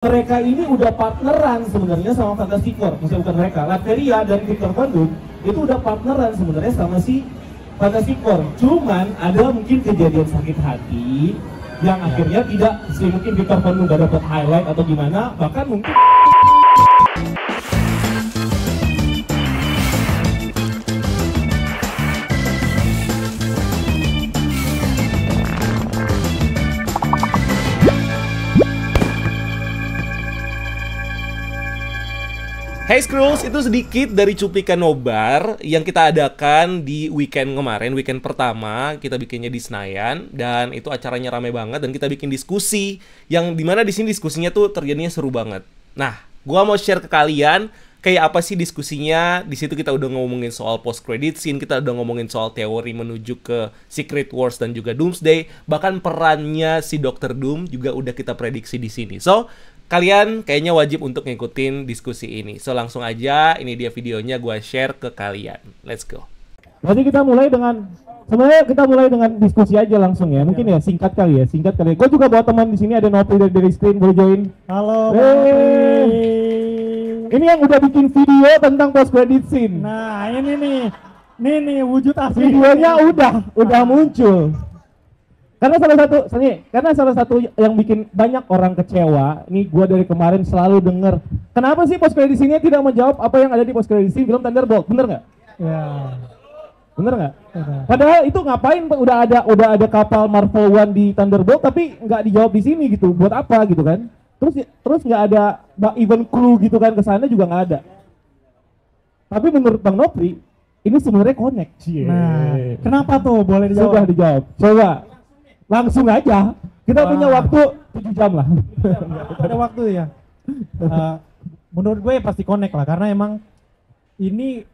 mereka ini udah partneran sebenarnya sama Fantastic Four, maksudnya bukan mereka, Latveria dan Victor Von Doom itu udah partneran sebenarnya sama si Fantastic Four. Cuman ada mungkin kejadian sakit hati yang akhirnya tidak, mungkin Victor Von Doom gak dapat highlight atau gimana, bahkan mungkin Hey Skrulls, itu sedikit dari cuplikan nobar yang kita adakan di weekend kemarin, weekend pertama kita bikinnya di Senayan, dan itu acaranya rame banget dan kita bikin diskusi yang dimana di sini diskusinya tuh terjadinya seru banget. Nah, gua mau share ke kalian kayak apa sih diskusinya. Di situ kita udah ngomongin soal post credit scene, kita udah ngomongin soal teori menuju ke Secret Wars dan juga Doomsday, bahkan perannya si Dr. Doom juga udah kita prediksi di sini. So, kalian kayaknya wajib untuk ngikutin diskusi ini. So, langsung aja, ini dia videonya gue share ke kalian. Let's go. Berarti kita mulai dengan, sebenarnya kita mulai dengan diskusi aja langsung ya. Mungkin ya singkat kali ya, singkat kali ya. Gue juga bawa teman di sini, ada Nopi dari screen, boleh join. Halo. Ini yang udah bikin video tentang post credit scene. Nah, ini nih wujud asli. Videonya udah muncul. Karena salah satu yang bikin banyak orang kecewa, ini gua dari kemarin selalu denger, kenapa sih post credit scene-nya tidak menjawab apa yang ada di post credit scene film Thunderbolt, bener nggak? Ya. Bener nggak? Padahal itu ngapain udah ada kapal Marvel One di Thunderbolt tapi nggak dijawab di sini gitu, buat apa gitu kan? Terus nggak ada even clue gitu kan, kesana juga nggak ada. Tapi menurut Bang Nopri, ini sebenarnya connect. Nah, kenapa tuh? Boleh dijawab? Sudah dijawab. Coba. Langsung aja, kita punya waktu 7 jam lah. Ada waktu ya. Menurut gue pasti connect lah, karena emang ini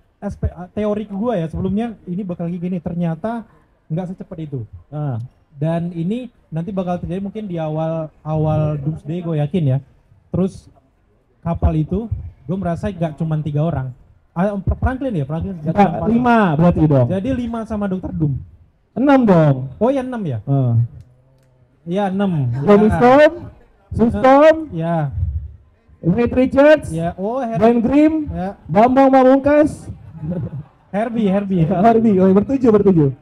teori gue ya sebelumnya ini bakal gini, ternyata nggak secepat itu. Dan ini nanti bakal terjadi mungkin di awal Doomsday, gue yakin ya. Terus kapal itu, gue merasa nggak cuma 3 orang. Franklin. 5 berarti dong. Jadi 5 sama Dr. Doom. 6 dong. Oh ya 6 ya? Iya 6. Tony Storm, Sue Storm, ya. Reed Richards, Ya. Oh, Brian Grimm, Ya. Bambang Pamungkas, Herbie. Harvey. Oh, bertujuh.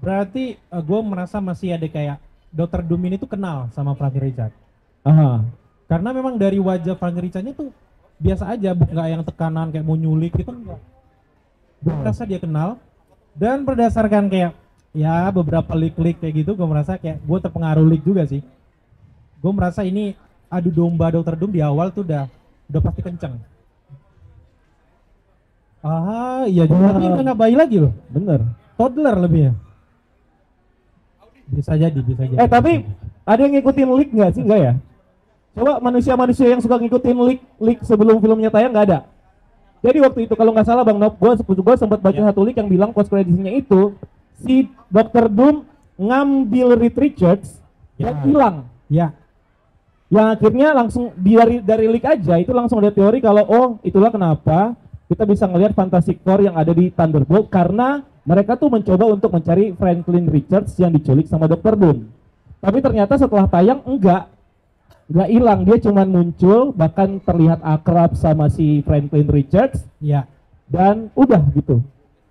Berarti gue merasa masih ada kayak Dr. Doom ini tuh kenal sama Franklin Richards. Aha. Karena memang dari wajah Franklin Richards-nya tuh biasa aja, nggak yang tekanan kayak mau nyulik gitu enggak. Gue merasa dia kenal, dan berdasarkan kayak ya beberapa leak kayak gitu, gue merasa kayak gue terpengaruh leak juga sih. Gue merasa ini adu domba Dr. Doom di awal tuh udah pasti kenceng. Iya juga, tapi nggak bayi lagi loh. Bener. Toddler lebih ya. Bisa jadi. Tapi ada yang ngikutin leak nggak sih? Nggak ya? Coba manusia yang suka ngikutin leak sebelum filmnya tayang nggak ada. Jadi waktu itu kalau nggak salah Bang Nop, gue sempat baca satu leak yang bilang post credit-nya itu si Dr. Doom ngambil Reed Richards dan hilang. Ya. Yang akhirnya langsung dari leak aja itu langsung ada teori kalau itulah kenapa kita bisa ngelihat Fantastic Four yang ada di Thunderbolt, karena mereka tuh mencoba untuk mencari Franklin Richards yang diculik sama Dr. Doom. Tapi ternyata setelah tayang enggak hilang, dia cuman muncul, bahkan terlihat akrab sama si Franklin Richards. Ya. Dan udah gitu.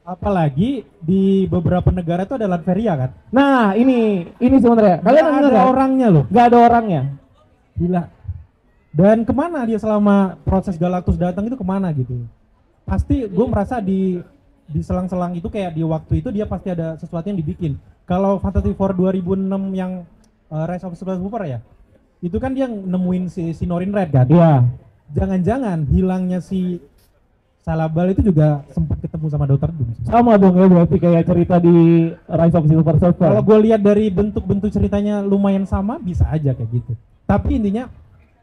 Apalagi di beberapa negara itu ada Latveria kan? Nah ini sebenarnya. Kalian Nggak dengar ada kan? orangnya loh. Nggak ada orangnya. Gila. Dan kemana dia selama proses Galactus datang itu kemana gitu? Pasti gue merasa di selang-selang itu kayak di waktu itu dia pasti ada sesuatu yang dibikin. Kalau Fantastic Four 2006 yang Rise of Silver Surfer ya, itu kan dia nemuin si Norrin Red kan? Iya. Jangan-jangan hilangnya si Salabal itu juga sempat ketemu sama Dr. Doom. Sama dong ya, berarti kayak cerita di Rise of Silver Surfer. Kalau gue lihat dari bentuk-bentuk ceritanya lumayan sama, bisa aja kayak gitu. Tapi intinya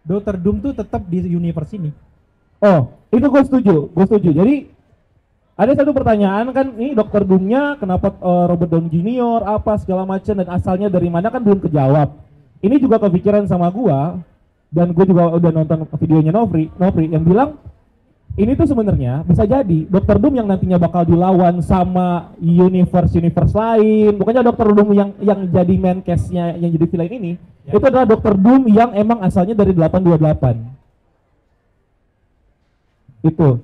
Dr. Doom tuh tetap di universe ini. Oh, itu gue setuju. Jadi ada satu pertanyaan kan, ini Dr. Doom-nya kenapa Robert Downey Jr. apa segala macam dan asalnya dari mana kan belum kejawab. Ini juga kepikiran sama gua, dan gue juga udah nonton videonya Nopri yang bilang ini tuh sebenarnya bisa jadi Dr. Doom yang nantinya bakal dilawan sama universe lain. Pokoknya Dr. Doom yang jadi main case-nya, yang jadi villain ini Itu adalah Dr. Doom yang emang asalnya dari 828. Itu.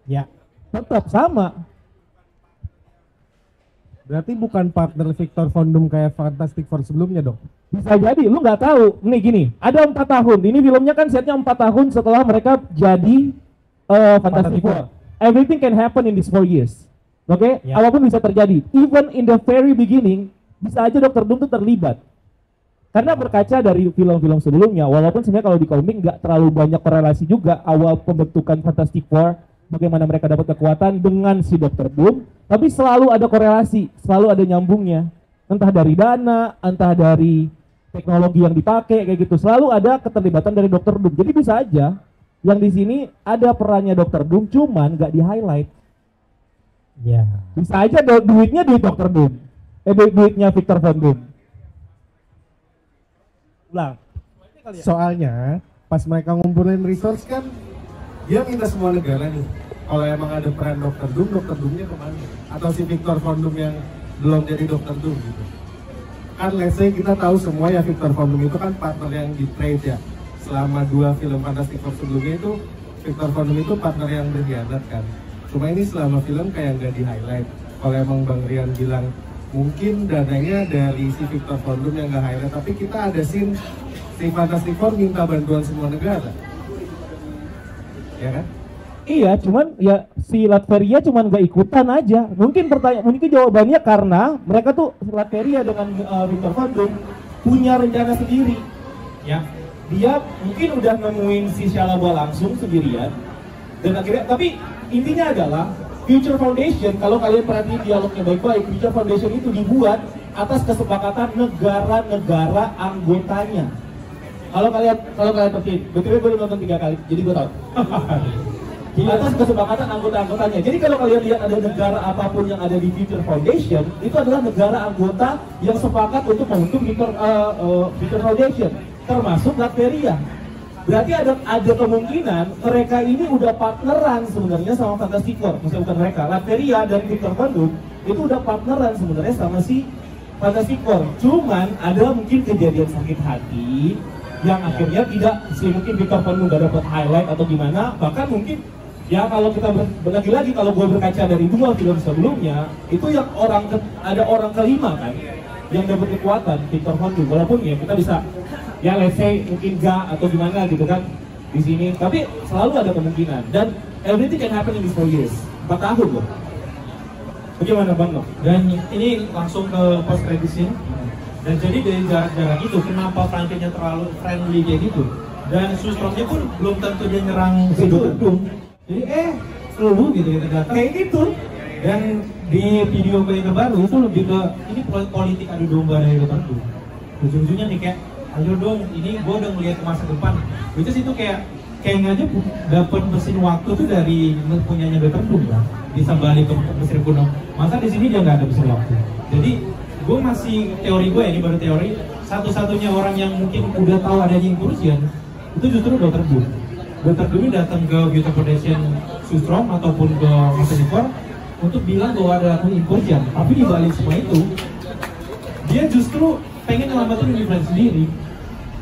Ya. Tetap sama. Berarti bukan partner Victor Von Doom kayak Fantastic Four sebelumnya dong? Bisa jadi, lu nggak tahu. Nih gini, ada 4 tahun. Ini filmnya kan setnya 4 tahun setelah mereka jadi Fantastic Four. Everything can happen in these 4 years. Oke, Ya. apapun bisa terjadi. Even in the very beginning, bisa aja Dr. Doom tuh terlibat. Karena berkaca dari film-film sebelumnya, walaupun sebenarnya kalau di komik nggak terlalu banyak korelasi juga awal pembentukan Fantastic Four, bagaimana mereka dapat kekuatan dengan si Dr. Doom, tapi selalu ada korelasi, selalu ada nyambungnya. Entah dari dana, entah dari teknologi yang dipakai kayak gitu, selalu ada keterlibatan dari Dr. Doom. Jadi bisa aja yang di sini ada perannya Dr. Doom, cuman nggak di highlight. Ya. Bisa aja duitnya duit Dr. Doom, duitnya Victor Von Doom. Ulang. Soalnya pas mereka ngumpulin resource kan dia minta semua negara nih. Kalau emang ada peran Dr. Doomnya kemana? Atau si Victor Von Doom yang belum jadi Dr. Doom gitu. Kan let's say kita tahu semua ya Victor Von Doom itu kan partner yang di trade ya. Selama 2 film Fantastic Four sebelumnya itu Victor Von Doom itu partner yang berkhianat kan. Cuma ini selama film kayak nggak di highlight. Kalau emang Bang Rian bilang mungkin dananya dari si Victor Von Doom yang nggak highlight, tapi kita ada scene si Fantastic Four minta bantuan semua negara. Ya kan? Iya, cuman ya si Latveria cuman gak ikutan aja. Mungkin jawabannya karena mereka tuh Latveria dengan Victor Von Doom punya rencana sendiri. Ya, dia mungkin udah nemuin si Shalabwa langsung sendirian. Dan akhirnya, tapi intinya adalah Future Foundation, kalau kalian perhatiin dialognya baik-baik, Future Foundation itu dibuat atas kesepakatan negara-negara anggotanya. Kalau kalian perhatiin, betul gue udah nonton 3 kali, jadi gue tahu. Atas kesepakatan anggota-anggotanya. Jadi kalau kalian lihat ada negara apapun yang ada di Future Foundation, itu adalah negara anggota yang sepakat untuk membentuk Future Foundation, termasuk Latveria. Berarti ada kemungkinan mereka ini udah partneran sebenarnya sama Fantastic Four. Maksudnya bukan mereka, Latveria dan Victor Von Doom itu udah partneran sebenarnya sama si Fantastic Four. Cuman ada mungkin kejadian sakit hati yang akhirnya tidak, mungkin Victor Von Doom gak dapat highlight atau gimana, bahkan mungkin ya kalau kita lagi kalau gue berkaca dari 2 film sebelumnya, itu yang ada orang kelima kan yang dapat kekuatan Victor Von Doom, walaupun ya kita bisa ya let's say mungkin gak atau gimana gitu kan di sini, tapi selalu ada kemungkinan dan everything can happen in these 4 years. 4 tahun loh. Bagaimana Bang? Dan ini langsung ke post credit scene. Dan jadi dari jarak-jarak itu kenapa Franklin-nya terlalu friendly kayak gitu, dan Sustromnya pun belum tentu dia nyerang si Dr. Doom. Jadi lu gitu datang kayak gitu. Dan di video gue yang terbaru itu lebih ke ini politik adu domba dari Dr. Doom. Ujung-ujungnya nih kayak ayo dong, ini gue udah ngeliat ke masa depan. Which is itu kayaknya aja dapat mesin waktu tuh dari punyanya Dr. Doom lah. Bisa balik ke Mesir kuno. Masa di sini dia nggak ada mesin waktu. Jadi gue masih teori gue ini baru teori, satu-satunya orang yang mungkin udah tahu adanya incursion itu justru Dr. Doom. Dr. Doom datang ke Future Foundation Sustrom ataupun ke Fantastic Four untuk bilang bahwa ada incursion. Tapi di balik semua itu dia justru pengen nyelamatin universe sendiri.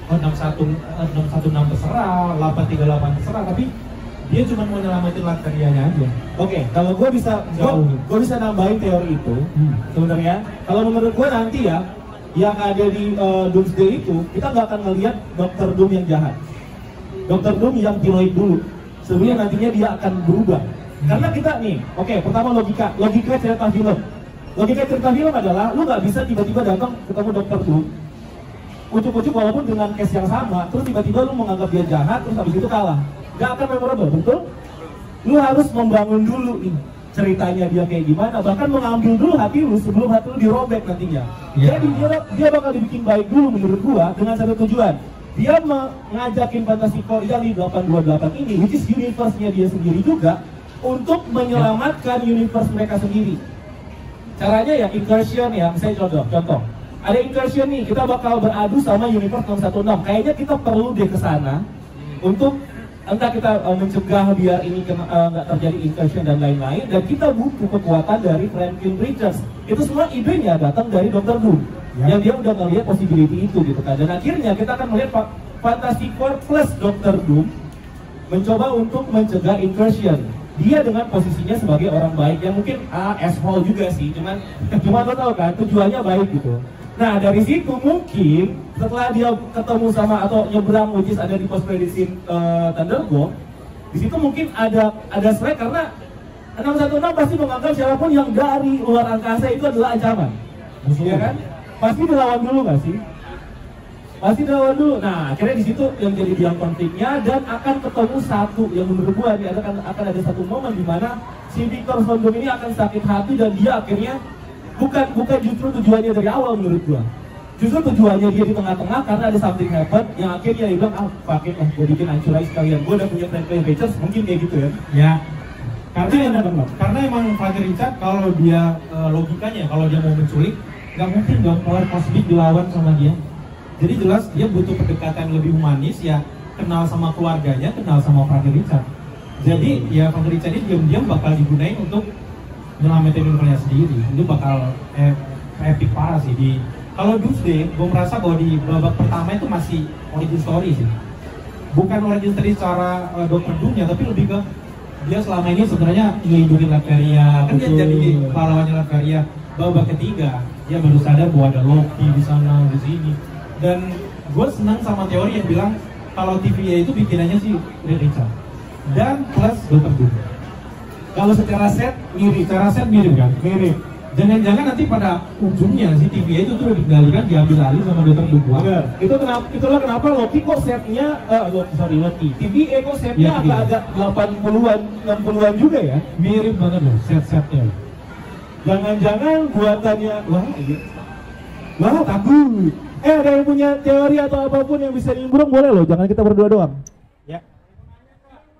616 terserah, 838 terserah, tapi dia cuma mau nyelamatin Latveria-nya aja. Oke, kalau gue bisa nambahin teori itu. Sebenarnya, kalau menurut gue nanti ya, yang ada di Doomsday itu, kita nggak akan ngelihat Dr. Doom yang jahat. Dr. Doom yang tiroid dulu. Sebelumnya nantinya dia akan berubah. Karena kita nih, oke, pertama logika cerita film. Logika cerita film adalah, lu nggak bisa tiba-tiba datang ketemu Dr. Doom, ucuk-ucuk walaupun dengan case yang sama, terus tiba-tiba lu menganggap dia jahat, terus habis itu kalah. Gak akan memorable, betul? Lu harus membangun dulu ini ceritanya dia kayak gimana, bahkan mengambil dulu hati lu sebelum hati lu dirobek nantinya. Jadi dia bakal dibikin baik dulu menurut gua dengan satu tujuan. Dia mengajakin Fantastic Four yang di 828 ini, which is universe-nya dia sendiri juga, untuk menyelamatkan universe mereka sendiri. Caranya ya incursion ya, misalnya contoh. Ada incursion nih, kita bakal beradu sama universe 616. Kayaknya kita perlu deh ke sana untuk entah kita mencegah biar ini nggak terjadi incursion dan lain-lain, dan kita butuh kekuatan dari Franklin Richards. Itu semua idenya datang dari Dr. Doom. yang dia udah ngeliat possibility itu gitu kan. Dan akhirnya kita akan melihat Fantastic Four plus Dr. Doom mencoba untuk mencegah incursion. Dia dengan posisinya sebagai orang baik yang mungkin asshole juga sih, cuma lo tau kan tujuannya baik gitu. Nah dari situ mungkin setelah dia ketemu sama atau nyebrang which is ada di post credit scene Thunderbolt, di situ mungkin ada strike karena 616 pasti menganggap siapapun yang dari luar angkasa itu adalah ancaman, ya kan? Pasti dilawan dulu nggak sih? Pasti dilawan dulu. Nah, akhirnya di situ yang jadi biang konfliknya dan akan ketemu satu yang menurut gua nih akan ada satu momen di mana si Victor Von Doom ini akan sakit hati dan dia akhirnya bukan justru tujuannya dari awal menurut gua. Justru tujuannya dia di tengah-tengah karena ada something happen yang akhirnya dia bilang pakai gua bikin hancur aja sekalian. Gua udah punya Franklin Richards, mungkin kayak gitu ya. Ya. Karena emang Franklin Richards kalau dia logikanya kalau dia mau menculik nggak mungkin dong power kosmik dilawan sama dia. Jadi jelas dia butuh pendekatan lebih humanis ya, kenal sama keluarganya, kenal sama Franklin Richards. Jadi ya Franklin Richards ini diam-diam bakal digunain untuk nyelamatin dirinya sendiri. Itu bakal epic parah sih di kalau Doomsday. Gue merasa bahwa di babak pertama itu masih origin story sih. Bukan origin story secara Dr. Doom-nya, tapi lebih ke dia selama ini sebenarnya ngelindungin Latveria, kan dia jadi pahlawannya Latveria. Babak ketiga dia baru sadar bahwa ada Loki di sana, di sini. Dan gue senang sama teori yang bilang kalau TVA itu bikinannya sih Reed Richards dan plus Dr. Doom. Kalau secara set mirip kan? Mirip. Jangan-jangan nanti pada ujungnya si TVA itu tuh dikendalikan, diambil alih sama Dr. Doom. Benar. Itulah kenapa Loki kok setnya Loki. TVA kok setnya Ya, agak 80-an, 60-an juga ya. Mirip banget loh set-setnya. Jangan-jangan buatannya wah takut. Ada yang punya teori atau apapun yang bisa nimbrung boleh loh, jangan kita berdua doang. Ya.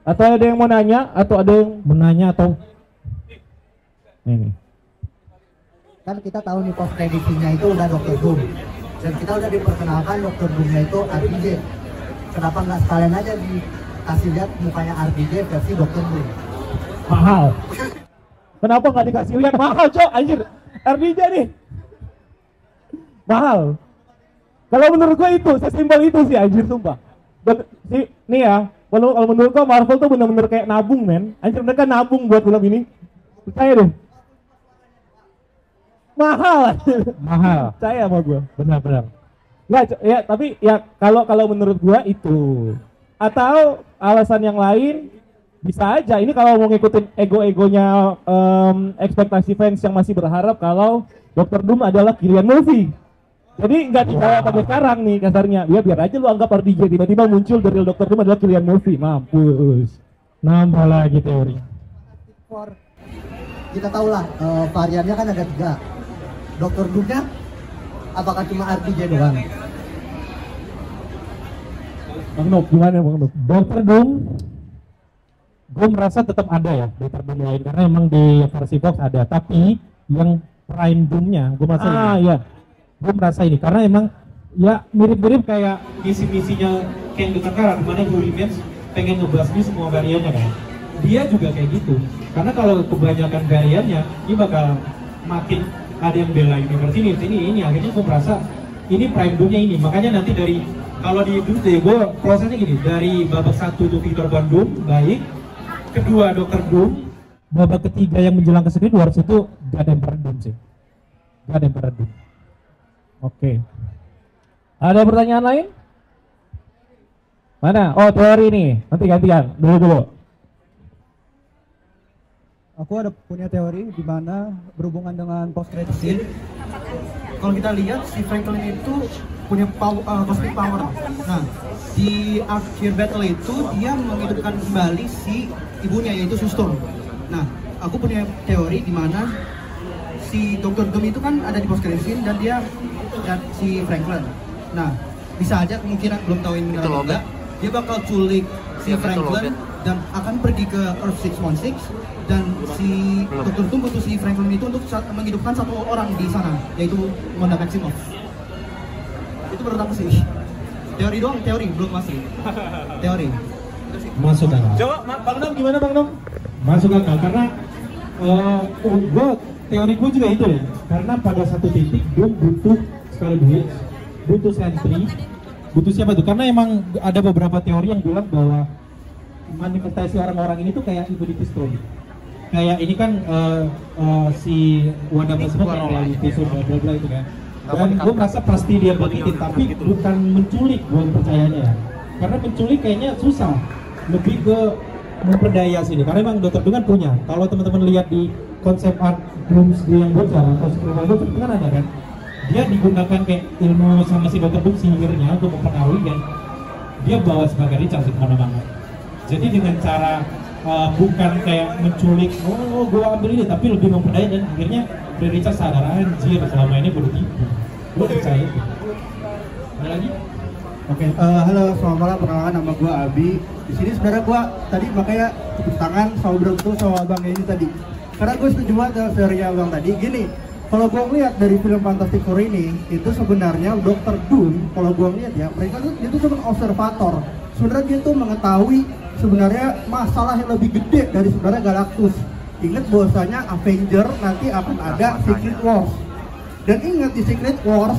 Atau ada yang mau nanya atau ada yang menanya atau ini. Kan kita tahu nih post credit-nya itu udah Dr. Doom. Dan kita udah diperkenalkan Dr. Doom-nya itu RPJ. Kenapa nggak sekalian aja dikasih lihat mukanya RPJ versi Dr. Doom? Mahal. Kenapa nggak dikasih lihat mahal, Cok? Anjir, RPJ nih. Mahal. Kalau menurut gua itu, sesimpel itu sih anjir sumpah. Nih ya, kalau menurut gua Marvel tuh bener-bener kayak nabung men. Anjir mereka nabung buat film ini. Percaya deh. Mahal. Percaya sama gua. Benar-benar. Nggak, ya tapi ya kalau menurut gua itu. Atau alasan yang lain bisa aja. Ini kalau mau ngikutin ego-egonya ekspektasi fans yang masih berharap kalau Dr. Doom adalah Cillian Murphy. Jadi nggak dibawa pada sekarang nih kasarnya. Ya biar aja lu anggap RDJ tiba-tiba muncul dari Dr. Doom adalah Cillian Murphy. Mampus. Nambah lagi teori. Kita tahu lah variannya kan ada 3. Dr. Doom-nya apakah cuma RPJ doang? Bang Nob, gimana Bang Nob? Dr. Doom gue merasa tetap ada ya Dr. Doom lain karena emang di versi Fox ada, tapi yang Prime Doom-nya gue merasa iya. Gue merasa ini karena emang ya mirip-mirip kayak misi-misinya Kang Dutangkara dimana Huey Revenge pengen ngebasmi semua variannya kan. Dia juga kayak gitu karena kalau kebanyakan variannya ini bakal makin ada yang bela universe ini akhirnya gue merasa ini Prime Doom-nya ini. Makanya nanti dari kalau di Doomsday gue prosesnya gini, dari babak 1 itu Victor Von Doom baik, kedua Dr. Doom, babak ketiga yang menjelang ke Secret Wars itu gak ada Emperor Doom sih. Gak ada Emperor Doom. Oke. Ada pertanyaan lain? Mana? Oh, teori nih. Nanti gantian. Dulu. Aku ada punya teori di mana berhubungan dengan post credit scene. Kalau kita lihat si Franklin itu punya cosmic power. Nah, di akhir battle itu dia menghidupkan kembali si ibunya yaitu Sue Storm. Nah, aku punya teori di mana si Dr. Doom itu kan ada di post credit scene dan dia dan si Franklin. Nah, bisa aja kemungkinan belum tahu ini benar atau enggak, dia bakal culik si Franklin dan akan pergi ke Earth 616 dan si Dr. Doom butuh si Franklin itu untuk menghidupkan satu orang di sana yaitu Wanda Maximoff. Itu menurut aku sih. Teori doang, teori belum masih. Teori. Masuk akal. Coba Bang Nom gimana Bang Nom? Masuk akal karena teori gue juga itu ya. Karena pada satu titik Doom butuh duit, butuh sentry, butuh siapa tuh? Karena emang ada beberapa teori yang bilang bahwa manifestasi orang-orang ini tuh kayak Infinity Stone. Kayak ini kan si Wanda Maximoff yang reality show bla bla itu kan. Dan gue merasa pasti dia bangkitin, tapi bukan menculik gue percayanya ya. Karena menculik kayaknya susah, lebih ke memperdaya sini. Karena emang Dr. Doom kan punya. Kalau teman-teman lihat di konsep art Doomsday yang bocor atau skripal bocor itu kan ada kan. Dia digunakan kayak ilmu sama si Dr. Doom sihirnya untuk mempengaruhi kan. Dia bawa sebagai Richard kemana-mana. Jadi dengan cara bukan kayak menculik, oh gue ambil ini, tapi lebih memperdaya dan akhirnya Richard sadar anjir selama ini gue udah tipu. Gue percaya. Ada lagi? Oke, halo, selamat malam. Perkenalkan nama gue Abi. Di sini sebenarnya gue tadi makanya tepuk tangan sama bro sama abang ini tadi. Karena gue setuju banget dengan teori abang tadi. Gini, kalau gue ngeliat dari film Fantastic Four ini, itu sebenarnya Dr. Doom, kalau gue ngeliat ya, mereka tuh itu cuma observator. Sebenarnya dia tuh mengetahui sebenarnya masalah yang lebih gede dari sebenarnya Galactus. Ingat bahwasanya Avenger nanti akan ada Secret Wars. Dan ingat di Secret Wars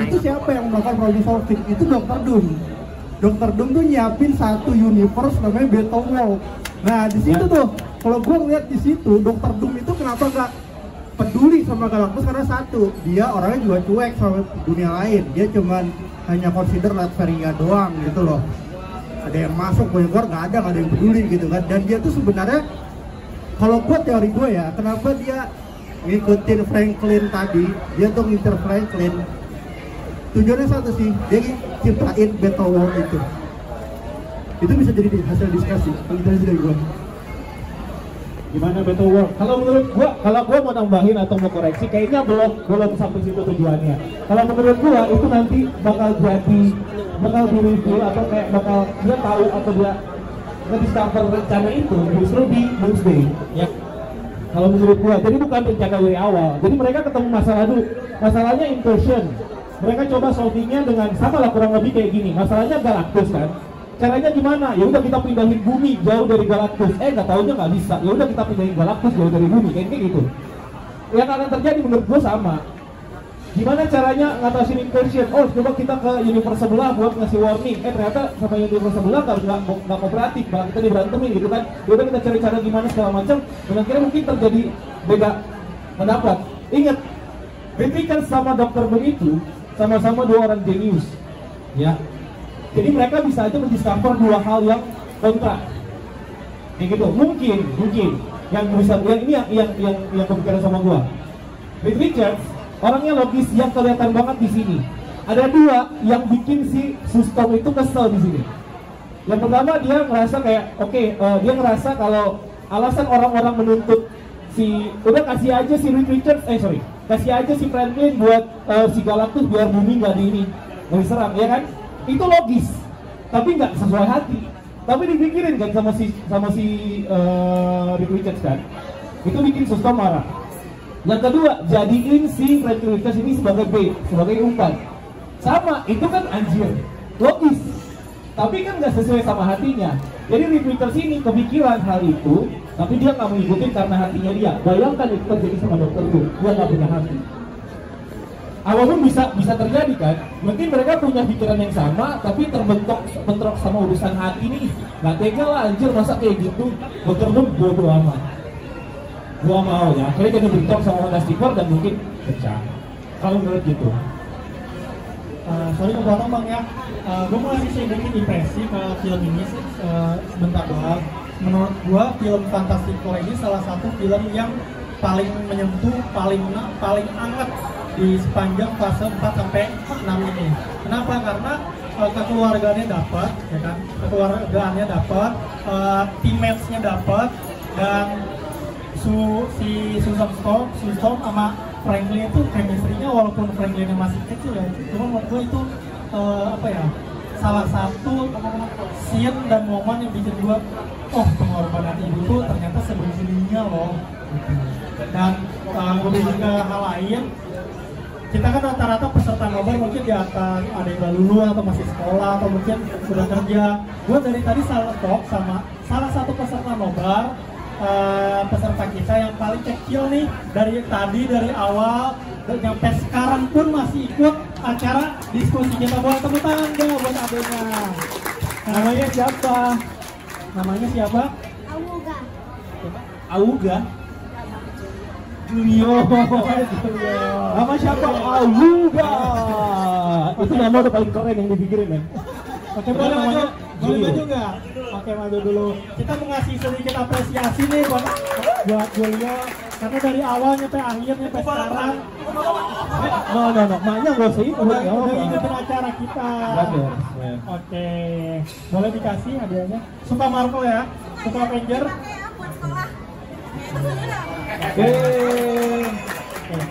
itu siapa yang melakukan problem solving? Itu Dr. Doom. Dr. Doom tuh nyiapin satu universe namanya Battle World. Nah di situ tuh, kalau gue ngeliat di situ, Dr. Doom itu kenapa gak peduli sama Galactus? Karena satu, dia orangnya juga cuek sama dunia lain. Dia cuman hanya consider Latveria doang gitu loh. Ada yang masuk, gue keluar, nggak ada yang peduli gitu kan. Dan dia tuh sebenarnya, kalau gue teori gue ya, kenapa dia ngikutin Franklin tadi, dia tuh ngincer Franklin. Tujuannya satu sih, dia ciptain Battle World itu. Itu bisa jadi hasil diskusi, kalau dari gue. Gimana Battle World? Kalau menurut kalau gua mau nambahin atau mau koreksi, kayaknya belum sampai situ tujuannya. Kalau menurut gua itu nanti bakal di reveal atau kayak bakal dia tahu atau dia nge-discover rencana itu justru di Doomsday. Ya. Kalau menurut gua, jadi bukan rencana dari awal. Jadi mereka ketemu masalah dulu. Masalahnya incursion. Mereka coba solvingnya dengan sama lah kurang lebih kayak gini. Masalahnya Galactus kan. Caranya gimana? Ya udah kita pindahin bumi jauh dari Galactus. Nggak taunya nggak bisa. Ya udah kita pindahin Galactus jauh dari bumi, kayak gitu. Yang akan terjadi menurut gue sama. Gimana caranya ngatasin incursion? Oh, coba kita ke universe sebelah buat ngasih warning. Ternyata sama universe sebelah nggak kooperatif, malah kita diberantemin gitu kan. Ya udah kita cari cara gimana segala macam. Dan akhirnya mungkin terjadi beda pendapat. Ingat, Betikers sama Dr. Doom itu sama-sama dua orang jenius. Ya. Jadi mereka bisa aja mendiscover dua hal yang kontra. Kayak gitu. Mungkin yang bisa yang kepikiran sama gua. Reed Richards orangnya logis yang kelihatan banget di sini. Ada dua yang bikin si Sustom itu kesel di sini. Yang pertama dia ngerasa kayak dia ngerasa kalau alasan orang-orang menuntut udah kasih aja si Reed Richards kasih aja si Franklin buat si Galactus biar bumi nggak diserang, ya kan? Itu logis, tapi nggak sesuai hati. Tapi dipikirin kan sama si Reed Richards kan, itu bikin Sustom marah. Yang kedua, jadiin si Franklin Richards ini sebagai bait, sebagai umpan. Sama, itu kan anjir, logis. Tapi kan nggak sesuai sama hatinya. Jadi Reed Richards ini kepikiran hal itu, tapi dia nggak mengikuti karena hatinya dia. Bayangkan itu terjadi sama Dr. Doom, dia nggak punya hati. Apapun bisa terjadi kan. Mungkin mereka punya pikiran yang sama, tapi bentrok sama urusan hati nih. Nggak tega lah anjir, masa kayak gitu. Dr. Doom bodo amat. Gua mau ya, akhirnya jadi bentrok sama Fantastic Four dan mungkin pecah. Kalau menurut gitu. Sorry kebotong bang ya, gue mau ngasih sedikit impresi ke film ini sebentar doang. Menurut gue film Fantastic Four ini salah satu film yang paling menyentuh, paling hangat di sepanjang fase 4 sampai 6 ini. Kenapa? Karena kekeluargaannya dapat, ya kan? Kekeluargaannya dapat, teammates-nya dapat, dan si Sustom sama Franklin itu chemistry-nya walaupun Franklin masih kecil ya, cuma menurut gue itu salah satu scene dan momen yang bikin gue pengorbanan ibu tuh ternyata sebegininya loh gitu. Dan lebih ke hal lain, kita kan rata-rata peserta nobar mungkin di atas ada yang lulus atau masih sekolah atau mungkin sudah kerja. Gue dari tadi salah satu peserta nobar, peserta kita yang paling kecil nih, dari awal sampai sekarang pun masih ikut acara diskusi kita. Buat tepuk tangan dong buat adanya. Namanya siapa? Namanya siapa? Auga. Auga. Julio. Nama siapa? Auga. Itu nama udah paling keren yang dipikirin kan. Oke, boleh maju? Boleh maju nggak? Oke, maju dulu. Kita mau ngasih sedikit apresiasi nih buat Julio. Karena dari awal nyampe akhir nyampe sekarang. No, maknya gak usah itu. Udah ingetin acara kita. Oke, boleh dikasih hadiahnya. Suka Marvel ya? Suka Avenger?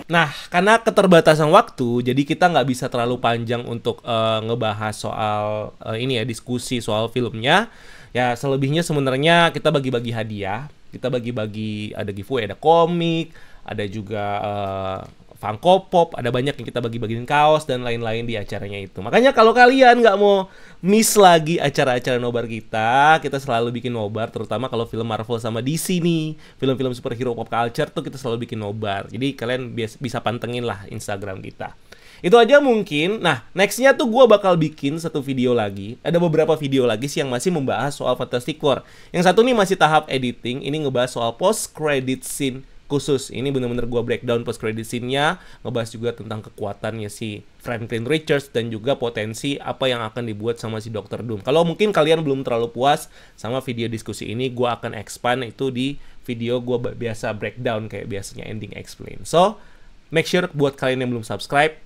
Nah, karena keterbatasan waktu, jadi kita nggak bisa terlalu panjang untuk ngebahas soal ini ya, diskusi soal filmnya. Ya, selebihnya sebenarnya kita bagi-bagi hadiah. Kita bagi-bagi, ada giveaway, ada komik, ada juga Funko Pop, ada banyak yang kita bagi-bagiin kaos dan lain-lain di acaranya itu. Makanya kalau kalian nggak mau miss lagi acara-acara nobar kita selalu bikin nobar, terutama kalau film Marvel sama DC nih, film-film superhero pop culture tuh kita selalu bikin nobar. Jadi kalian bisa pantengin lah Instagram kita. Itu aja mungkin. Nah, nextnya tuh gue bakal bikin satu video lagi. Ada beberapa video lagi sih yang masih membahas soal Fantastic Four. Yang satu nih masih tahap editing. Ini ngebahas soal post-credit scene khusus. Ini bener-bener gue breakdown post-credit scene-nya. Ngebahas juga tentang kekuatannya si Franklin Richards dan juga potensi apa yang akan dibuat sama si Dr. Doom. Kalau mungkin kalian belum terlalu puas sama video diskusi ini, gue akan expand itu di video gue biasa breakdown kayak biasanya ending explain. So, make sure buat kalian yang belum subscribe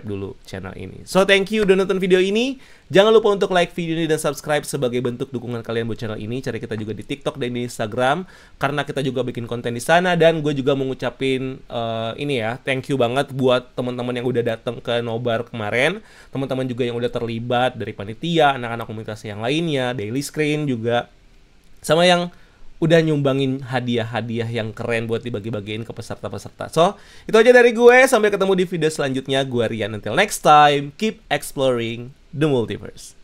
dulu channel ini. So, thank you udah nonton video ini. Jangan lupa untuk like video ini dan subscribe sebagai bentuk dukungan kalian buat channel ini. Cari kita juga di TikTok dan di Instagram, karena kita juga bikin konten di sana. Dan gue juga mau ngucapin ini ya, thank you banget buat teman-teman yang udah datang ke nobar kemarin, teman-teman juga yang udah terlibat dari panitia, anak-anak komunitas yang lainnya, Daily Screen juga, sama yang udah nyumbangin hadiah-hadiah yang keren buat dibagi-bagiin ke peserta-peserta. So, itu aja dari gue. Sampai ketemu di video selanjutnya. Gue Rian. Until next time, keep exploring the multiverse.